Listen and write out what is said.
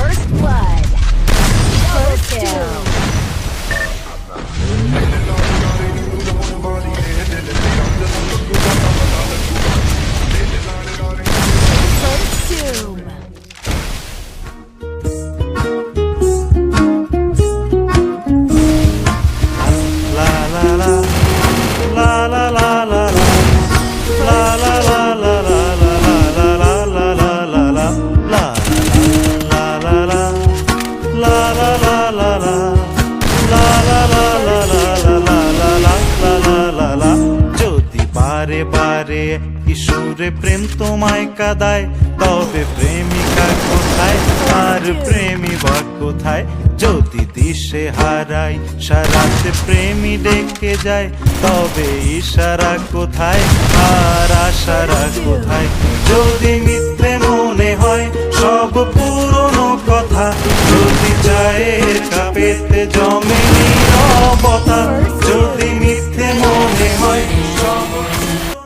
First blood. Double kill. Consume. যদি বারে বারে কিশোরে প্রেম তোমায় কাদায়, তবে প্রেমিকা কোথায় আর প্রেমী বা কোথায়? যদি দিশে হারাই সারাতে প্রেমী ডেকে যায়, তবে ইশারা কোথায় আর আশারা কোথায়? যদি মিথ্যে মনে হয় সব পুরনো কথা, যদি চায়ের কাপেতে জমে নীরবতা,